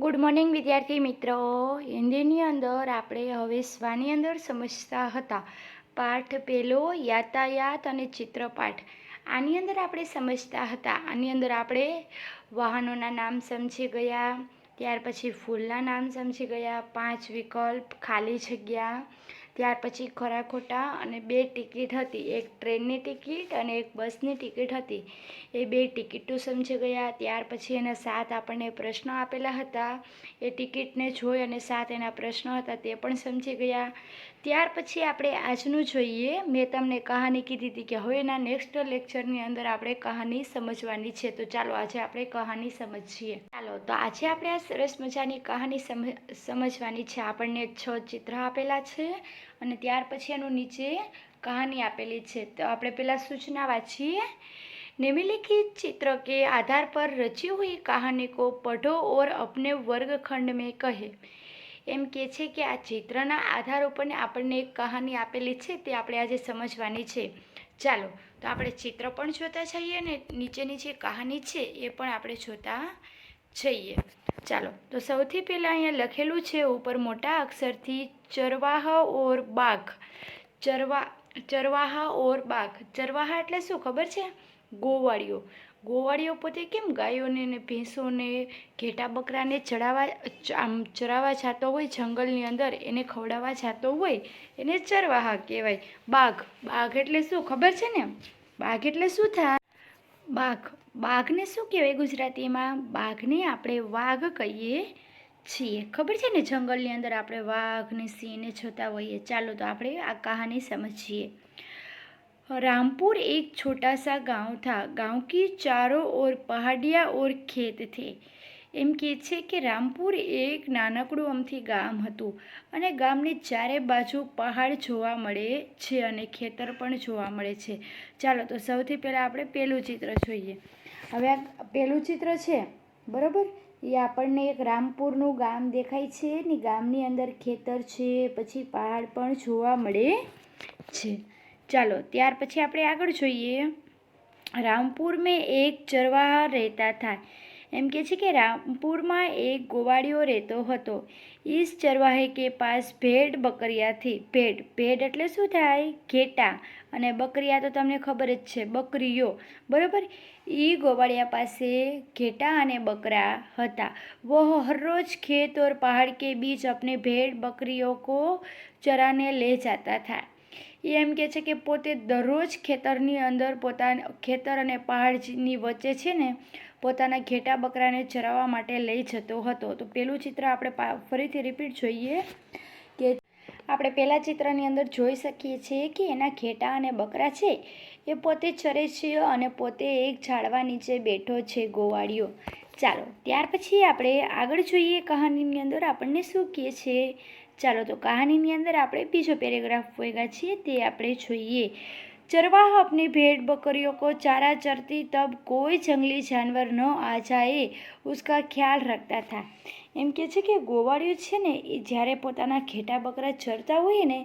Good morning વિદ્યાર્થી મિત્રો. હિન્દીની અંદર આપણે હવે સ્વાની અંદર સમજતા હતા પાઠ પહેલો યાતાયાત અને ચિત્રપાઠ. આની અંદર આપણે સમજતા હતા. આની અંદર આપણે વાહનોના નામ સમજી ગયા, ત્યાર પછી ફૂલના નામ સમજી ગયા, 5 વિકલ્પ, ખાલી જગ્યા, ત્યાર પછી ખરા ખોટા અને 2 ટિકિટ હતી. એક ટ્રેનની ટિકિટ અને એક બસની ટિકિટ હતી. એ 2 ટિકિટો સમજી ગયા. ત્યાર પછી એના 7 આપણને પ્રશ્નો આપેલા હતા. એ ટિકિટને જોઈ અને 7 એના પ્રશ્નો હતા તે પણ સમજી ગયા. ત્યાર પછી આપણે આજનું જોઈએ. મેં તમને કહાની કીધી હતી કે હવે એના નેક્સ્ટ લેક્ચરની અંદર આપણે કહાની સમજવાની છે. તો ચાલો આજે આપણે કહાની સમજીએ. ચાલો તો આજે આપણે આ સરસ મજાની કહાની સમજવાની છે. આપણને 6 ચિત્ર આપેલા છે અને ત્યાર પછી એનું નીચે કહાની આપેલી છે. તો આપણે પહેલાં સૂચના વાંચીએ. निम्नलिखित चित्र के आधार पर रची हुई कहानी को पढ़ो और अपने वर्गखंड में कहे. એમ કે છે કે આ ચિત્રના આધાર ઉપર આપણને એક કહાની આપેલી છે તે આપણે આજે સમજવાની છે. ચાલો તો આપણે ચિત્ર પણ જોતા જઈએ ને નીચેની જે કહાની છે એ પણ આપણે જોતા જઈએ. ચાલો તો સૌથી પહેલાં અહીંયા લખેલું છે ઉપર મોટા અક્ષરથી ચરવાહા ઓર બાઘ. ચરવાહા ઓર બાઘ. ચરવાહા એટલે શું ખબર છે? ગોવાળીઓ. ગોવાળીઓ પોતે કેમ ગાયોને ને ભેંસોને ઘેટા બકરાને ચરાવવા જતો હોય જંગલની અંદર, એને ખવડાવવા જતો હોય એને ચરવાહા કહેવાય. બાઘ. બાઘ એટલે શું ખબર છે ને? બાઘ એટલે શું થાય? બાઘ. બાઘને શું કહેવાય ગુજરાતીમાં? બાઘને આપણે વાઘ કહીએ છીએ. ખબર છે ને જંગલની અંદર આપણે વાઘ ને સિંહને જોતા હોઈએ. ચાલો તો આપણે આ કહાની સમજીએ. रामपुर एक छोटा सा गांव था. गांव की चारों ओर पहाड़ियाँ और खेत थे. એમ કહે છે કે રામપુર એક નાનકડું અમથી ગામ હતું અને ગામની ચારે બાજુ પહાડ જોવા મળે છે અને ખેતર પણ જોવા મળે છે. ચાલો તો સૌથી પહેલાં આપણે પહેલું ચિત્ર જોઈએ. હવે આ પહેલું ચિત્ર છે બરાબર, એ આપણને એક રામપુરનું ગામ દેખાય છે ને ગામની અંદર ખેતર છે, પછી પહાડ પણ જોવા મળે છે. ચાલો ત્યાર પછી આપણે આગળ જોઈએ. રામપુર મેં એક ચરવાહા રહેતા था. એમ કે છે કે રામપુરમાં એક ગોવાળિયો રહેતો હતો. इस चरवाहे के पास भेड़ बकरियाँ थी. ભેડ એટલે શું થાય? ઘેટા. અને બકરિયા તો તમને ખબર જ છે, બકરીઓ બરાબર. એ ગોવાળિયા પાસે ઘેટા અને બકરા હતા. વહ હર રોજ ખેત और पहाड़ के बीच अपने भेड़ बकरियों को चराने ले जाता था. એ એમ કહે છે કે પોતે દરરોજ ખેતરની અંદર ખેતર અને પહાડની વચ્ચે છે ને પોતાના ઘેટા બકરાને ચરાવવા માટે લઈ જતો હતો. તો પેલું ચિત્ર આપણે ફરીથી રિપીટ જોઈએ કે આપણે પહેલાં ચિત્રની અંદર જોઈ શકીએ છીએ કે એના ઘેટા અને બકરા છે એ પોતે ચરે છે અને પોતે એક ઝાડવા નીચે બેઠો છે ગોવાળિયો. ચાલો ત્યાર પછી આપણે આગળ જોઈએ. કહાનીની અંદર આપણને શું કહે છે? ચાલો તો કહાનીની અંદર આપણે બીજો પેરેગ્રાફ વાંચ્યા છીએ તે આપણે જોઈએ. चरवाहा अपनी भेड़ बकरियों को चारा चरती तब कोई जंगली जानवर न आ जाए उसका ખ્યાલ રખતા था. એમ કે છે કે ગોવાળિયો છે ને એ જ્યારે પોતાના ઘેટા બકરા ચરતા હોય ને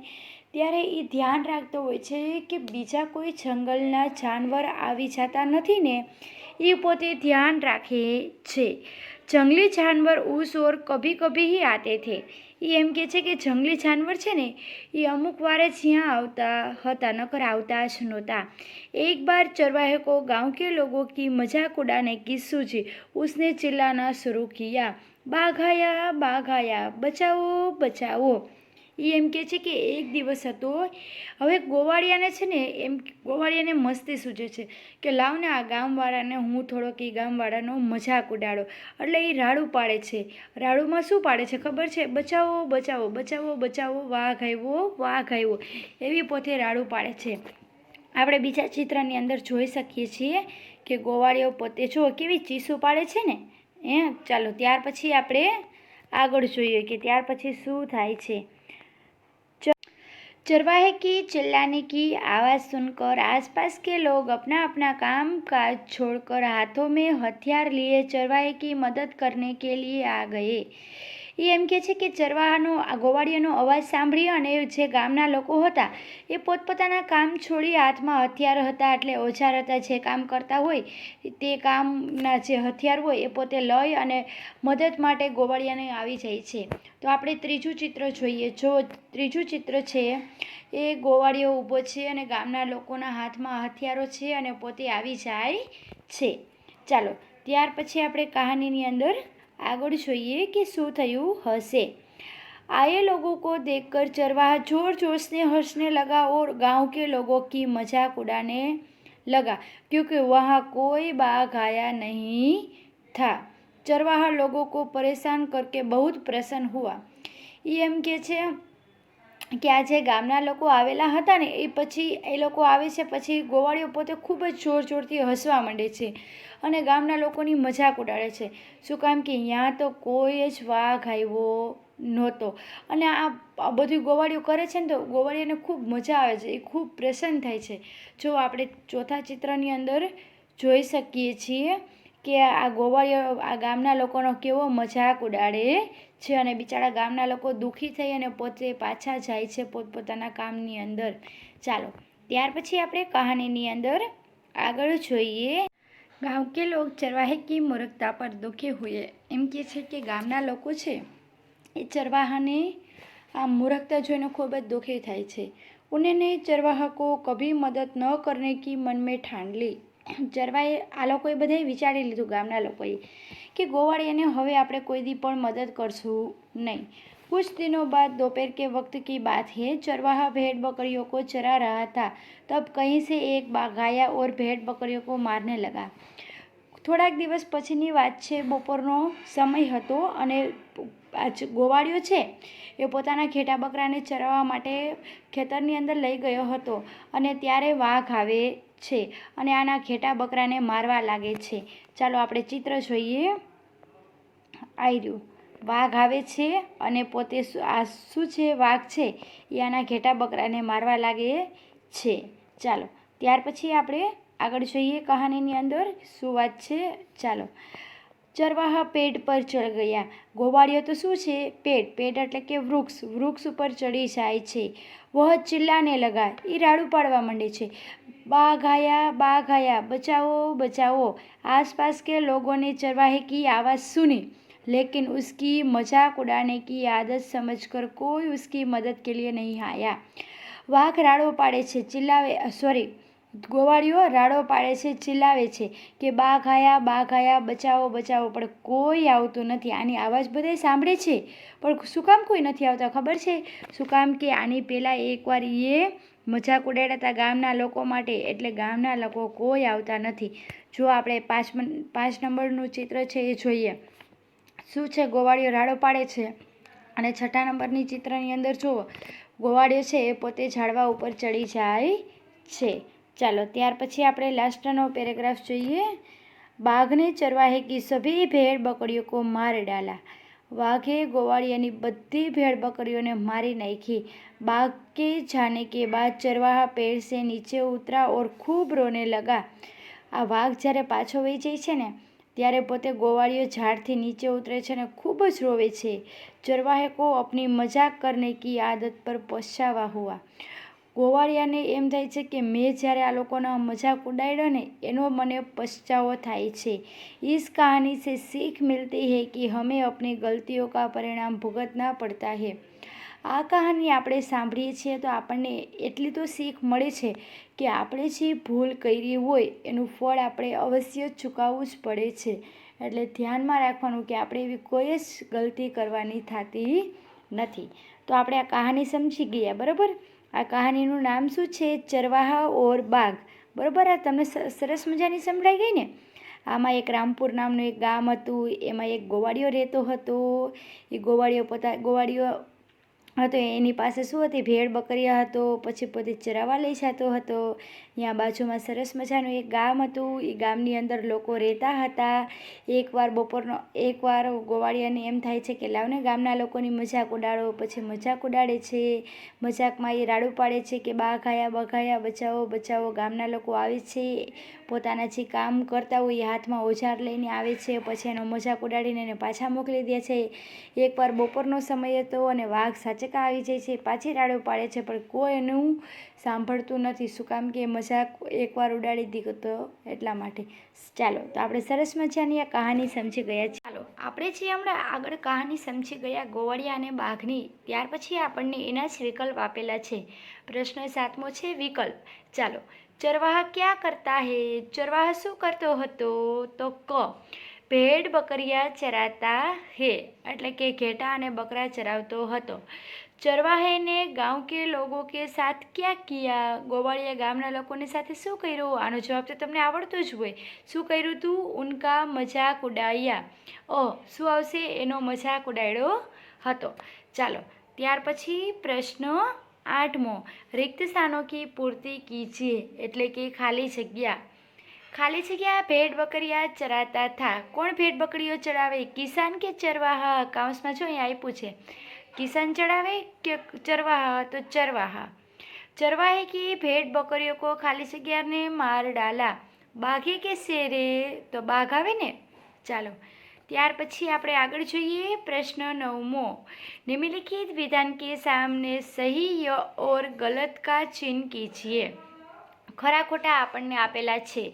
ત્યારે એ ધ્યાન રાખતો હોય છે કે બીજા કોઈ જંગલના જાનવર આવી જતા નથી ને, એ પોતે ધ્યાન રાખે છે. જંગલી જાનવર ઉસ ઓર કભી કભી ही आते थे. એ એમ કહે છે કે જંગલી જાનવર છે ને એ અમુક વારે જ્યાં આવતા હતા, નકર આવતા જ નહોતા. एक बार चरवाहे को गांव के लोगों की मजाक उड़ाने की सूझी. उसने चिल्लाना शुरू किया, बाघ आया, बचाओ बचाओ. એ એમ કહે છે કે એક દિવસ હતો. હવે ગોવાળિયાને છે ને ગોવાળિયાને મસ્તી સૂજે છે કે લાવને આ ગામવાળાને હું થોડોક એ ગામવાળાનો મજાક ઉડાડો. એટલે એ રાડું પાડે છે. રાડુમાં શું પાડે છે ખબર છે? બચાવો બચાવો બચાવો બચાવો, વાઘ આવ્યો એવી પોતે રાડું પાડે છે. આપણે બીજા ચિત્રની અંદર જોઈ શકીએ છીએ કે ગોવાળિયો પોતે જો કેવી ચીસું પાડે છે ને. ચાલો ત્યાર પછી આપણે આગળ જોઈએ કે ત્યાર પછી શું થાય છે. चरवाहे की चिल्लाने की आवाज़ सुनकर आसपास के लोग अपना अपना काम काज छोड़कर हाथों में हथियार लिए चरवाहे की मदद करने के लिए आ गए. એ એમ કહે છે કે ચરવાહાનો આ ગોવાળિયાનો અવાજ સાંભળી અને જે ગામના લોકો હતા એ પોતપોતાના કામ છોડી હાથમાં હથિયાર હતા, એટલે ઓજાર હતા, જે કામ કરતા હોય તે કામના જે હથિયાર હોય એ પોતે લઈ અને મદદ માટે ગોવાળિયાને આવી જાય છે. તો આપણે ત્રીજું ચિત્ર જોઈએ. જો ત્રીજું ચિત્ર છે એ ગોવાળિયો ઊભો છે અને ગામના લોકોના હાથમાં હથિયારો છે અને પોતે આવી જાય છે. ચાલો ત્યાર પછી આપણે કહાનીની અંદર આગળ જોઈએ કે શું થયું હશે. आए लोगों को देखकर चरवाहा जोर जोर से हंसने लगा और गांव के लोगों की मजाक उड़ाने लगा, क्योंकि वहाँ कोई बाघ आया नहीं था. चरवाहा लोगों को परेशान करके बहुत प्रसन्न हुआ. એ એમ કે છે કે આ જે ગામના લોકો આવેલા હતા ને એ પછી એ લોકો આવે છે પછી ગોવાળિયો પોતે ખૂબ જ જોર જોરથી હસવા માંડે છે અને ગામના લોકોની મજાક ઉડાડે છે. શું કામ કે ત્યાં તો કોઈ જ વાઘ આવ્યો નહોતો. અને આ બધું ગોવાળિયો કરે છે ને તો ગોવાળિયાને ખૂબ મજા આવે છે, એ ખૂબ પ્રસન્ન થાય છે. જો આપણે ચોથા ચિત્રની અંદર જોઈ શકીએ છીએ કે આ ગોવાળિયો આ ગામના લોકોનો કેવો મજાક ઉડાડે છે અને બિચારા ગામના લોકો દુઃખી થઈ અને પોતે પાછા જાય છે પોતપોતાના કામની અંદર. ચાલો ત્યાર પછી આપણે કહાનીની અંદર આગળ જોઈએ. ગાંવ કે લોગ ચરવાહે કી મૂર્ખતા પર દુઃખી હુએ. એમ કહે છે કે ગામના લોકો છે એ ચરવાહાને આ મૂર્ખતા જોઈને ખૂબ જ દુઃખી થાય છે. ઉन्होंने चरवाहा को कभी मदद न करने की मन में ठान ली. ચરવાએ આ લોકોએ બધાએ વિચારી લીધું ગામના લોકોએ કે ગોવાળિયાને હવે આપણે કોઈ દી પણ મદદ કરશું નહીં. कुछ दिनों बाद दोपहर के वक्त की बात है. चरवाहा भेड़ बकरियों को चरा रहा था. तब कहीं से एक बाघ आया और भेड़ बकरियों को मारने लगा. થોડાક દિવસ પછીની વાત છે. બપોરનો સમય હતો અને ગોવાળિયો છે એ પોતાના ઘેટા બકરાને ચરાવવા માટે ખેતરની અંદર લઈ ગયો હતો અને ત્યારે વાઘ આવે છે અને આના ઘેટા બકરાને મારવા લાગે છે. ચાલો આપણે ચિત્ર જોઈએ. આવી રહ્યું વાઘ આવે છે અને પોતે આ શું છે વાઘ છે એ આના ઘેટા બકરાને મારવા લાગે છે. ચાલો ત્યાર પછી આપણે આગળ જોઈએ કહાનીની અંદર શું વાત છે. ચાલો ચરવાહા પેડ પર ચઢ ગયા. ગોવાળિયો તો શું છે પેડ એટલે કે વૃક્ષ ઉપર ચડી જાય છે. વહ ચિલ્લાને લગા. એ રાડું પાડવા માંડે છે. बाघ आया बचाओ बचाओ. आसपास के लोगों ने चरवाहे की आवाज़ सुनी, लेकिन उसकी मजाक उड़ाने की आदत समझकर कोई उसकी मदद के लिए नहीं आया. વાઘ રાડો પાડે છે ચિલ્લાવે ગોવાળિયો રાડો પાડે છે ચિલ્લાવે છે કે બાઘ આયા બચાવો બચાવો, પણ કોઈ આવતું નથી. આની અવાજ બધાય સાંભળે છે પણ શું કામ કોઈ નથી આવતા ખબર છે? શું કામ કે આની પહેલાં એકવાર એ મજાક ઉડાડ્યા હતા ગામના લોકો માટે, એટલે ગામના લોકો કોઈ આવતા નથી. જો આપણે 5 નંબરનું ચિત્ર છે એ જોઈએ. શું છે ગોવાળિયો રાડો પાડે છે અને 6 નંબરની ચિત્રની અંદર જુઓ ગોવાળિયો છે એ પોતે ઝાડવા ઉપર ચડી જાય છે. ચાલો ત્યાર પછી આપણે લાસ્ટનો પેરેગ્રાફ જોઈએ. બાઘને ચરવાહે કી સભી ભેડ બકરીઓ કો માર ડાલા. વાઘે ગોવાળિયાની બધી ભેડ બકરીઓને મારી નાખી. बाघ के जाने के बाद चरवाहा पेड़ से नीचे उतरा और खूब रोने लगा. આ વાઘ જ્યારે પાછો વહી જાય છે ને ત્યારે પોતે ગોવાળિયો ઝાડથી નીચે ઉતરે છે અને ખૂબ જ રોવે છે. ચરવાહે કો અપની મજાક કરને કી આદત પર પછતાવા હુઆ. ગોવાળિયાને એમ થાય છે કે મેં જ્યારે આ લોકોનો મજાક ઉડાડ્યો ને એનો મને પછતાવો થાય છે. इस कहानी से सीख मिलती है कि हमें अपनी गलतियों का परिणाम भुगतना પડતા है. આ કહાની આપણે સાંભળીએ છીએ તો આપણને એટલી તો શીખ મળે છે કે આપણે જે ભૂલ કરી હોય એનું ફળ આપણે અવશ્ય ચૂકવવું જ પડે છે. એટલે ધ્યાનમાં રાખવાનું કે આપણે એવી કોઈ જ ગલતી કરવાની થતી નથી. તો આપણે આ કહાની સમજી ગયા બરાબર. આ કહાનીનું નામ શું છે? ચરવાહા ઓર બાઘ. બરાબર. આ તમને સરસ મજાની સંભળાઈ ગઈ ને. આમાં એક રામપુર નામનું એક ગામ હતું, એમાં એક ગોવાળિયો રહેતો હતો. એ ગોવાળિયો હતો એની પાસે શું હતી? ભેડ બકરીયા હતો. પછી પોતે ચરાવવા લઈ જતો હતો. ત્યાં બાજુમાં સરસ મજાનું એક ગામ હતું. એ ગામની અંદર લોકો રહેતા હતા. એકવાર ગોવાળિયાને એમ થાય છે કે લાવને ગામના લોકોની મજાક ઉડાડો. પછી મજાક ઉડાડે છે. મજાકમાં એ રાડું પાડે છે કે બાઘ આયા બચાવો બચાવો. ગામના લોકો આવે છે પોતાના જે કામ કરતા હોય એ હાથમાં ઓજાર લઈને આવે છે, પછી એનો મજાક ઉડાડીને એને પાછા મોકલી દે છે. એકવાર બપોરનો સમય હતો અને વાઘ સાચકા આવી જાય છે, પાછી રાડો પાડે છે, પણ કોઈ એનું સાંભળતું નથી. શું કામ કે મજાક એકવાર ઉડાડી દીધો તો એટલા માટે. ચાલો તો આપણે સરસ મજાની આ કહાની સમજી ગયા છીએ. ચાલો આપણે જે હમણાં આગળ કહાની સમજી ગયા ગોવાળિયા અને બાઘની, ત્યાર પછી આપણને એના જ વિકલ્પ આપેલા છે. પ્રશ્ન 7મો છે વિકલ્પ. ચાલો, ચરવાહા ક્યાં કરતા હે? ચરવાહા શું કરતો હતો? તો ક, ભેડ બકરિયા ચરાતા હે, એટલે કે ઘેટા અને બકરા ચરાવતો હતો. ચરવાહે ને ગાંવ કે લોકો કે સાથ ક્યાં કિયા? ગોવાળિયા ગામના લોકોની સાથે શું કર્યું? આનો જવાબ તો તમને આવડતો જ હોય. શું કર્યું તું? ઉનકા મજાક ઉડાયા. શું આવશે? એનો મજાક ઉડાડ્યો હતો. ચાલો ત્યાર પછી પ્રશ્ન 8મો, રિક્ત સ્થાનો કી પૂર્તિ કીજીએ, એટલે કે ખાલી જગ્યા. ખાલી જગ્યા. ભેડ બકરિયા ચરાતા થા. કોણ ભેડ બકરીઓ ચરાવે? કિસાન કે ચરવાહા? કાઉન્સમાં જો અહીં આપ્યું છે, किसान चढ़ावे कि चरवाहा? तो चरवाहा. चरवाहे की भेड़ बकरियों को खाली जगह ने मार डाला. बाघे કે શેરે? તો બાઘ આવે ને. ચાલો ત્યાર પછી આપણે આગળ જોઈએ પ્રશ્ન 9મો, निम्नलिखित विधान के सामने सही और गलत का चिन्ह कीजिए. ખરા ખોટા આપણને આપેલા છે.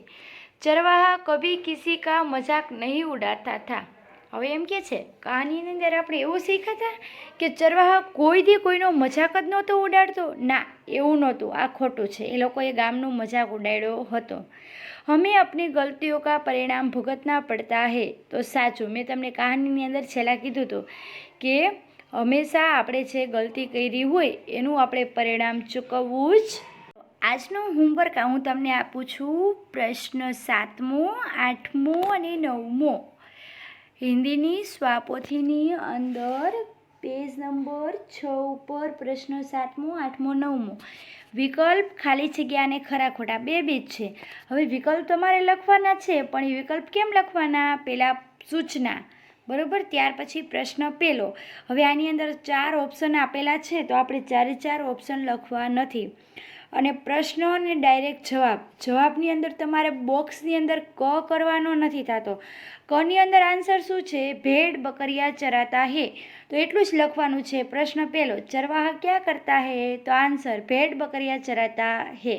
ચરવાહા કભી કિસી કા મજાક નહીં ઉડાતા થા. હવે એમ કે છે કહાનીની અંદર આપણે એવું શીખ્યા હતા કે ચરવાહા કોઈ દી કોઈનો મજાક જ નહોતો ઉડાડતો. ના, એવું નહોતું. આ ખોટું છે. એ લોકોએ ગામનો મજાક ઉડાડ્યો હતો. હમે अपनी गलतियों का परिणाम भुगतना પડતા હે. તો સાચું. મેં તમને કહાનીની અંદર છેલ્લા કીધું હતું કે હંમેશા આપણે જે ગલતી કરી હોય એનું આપણે પરિણામ ચૂકવવું જ. આજનું હોમવર્ક હું તમને આપું છું. પ્રશ્ન 7મો, 8મો અને 9મો. હિન્દીની સ્વાપોથીની અંદર પેજ નંબર 6 ઉપર પ્રશ્ન 7મો, 8મો, 9મો. વિકલ્પ ખાલી જગ્યા અને ખરા ખોટા બે જ છે. હવે વિકલ્પ તમારે લખવાના છે, પણ એ વિકલ્પ કેમ લખવાના? પહેલાં સૂચના, બરાબર, ત્યાર પછી પ્રશ્ન પહેલો. હવે આની અંદર 4 ઓપ્શન આપેલા છે, તો આપણે 4 ઓપ્શન લખવા નથી. અને પ્રશ્ન અને ડાયરેક્ટ જવાબ. જવાબની અંદર તમારે બોક્સની અંદર ક કરવાનો નથી થતો. કની અંદર આન્સર શું છે? ભેડ બકરિયા ચરાતા હે, તો એટલું જ લખવાનું છે. પ્રશ્ન પહેલો, ચરવાહા ક્યાં કરતા હે? તો આન્સર ભેડ બકરિયા ચરાતા હે.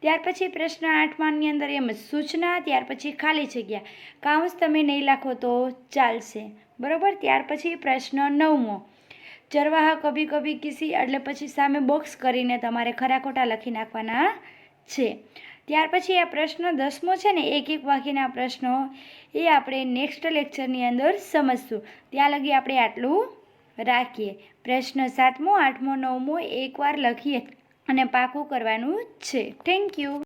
ત્યાર પછી પ્રશ્ન 8માની અંદર એમ જ સૂચના, ત્યાર પછી ખાલી જગ્યા. કાઉન્સ તમે નહીં લખો તો ચાલશે, બરાબર. ત્યાર પછી પ્રશ્ન 9મો, ચરવાહા કભી કભી કિસી, એટલે પછી સામે બોક્સ કરીને તમારે ખરા ખોટા લખી નાખવાના છે. ત્યાર પછી આ પ્રશ્ન 10મો છે ને, એક વાક્યના પ્રશ્નો, એ આપણે નેક્સ્ટ લેક્ચરની અંદર સમજશું. ત્યાં લગી આપણે આટલું રાખીએ. પ્રશ્ન 7મો, 8મો, 9મો એકવાર લખીએ અને પાકું કરવાનું છે. Thank you.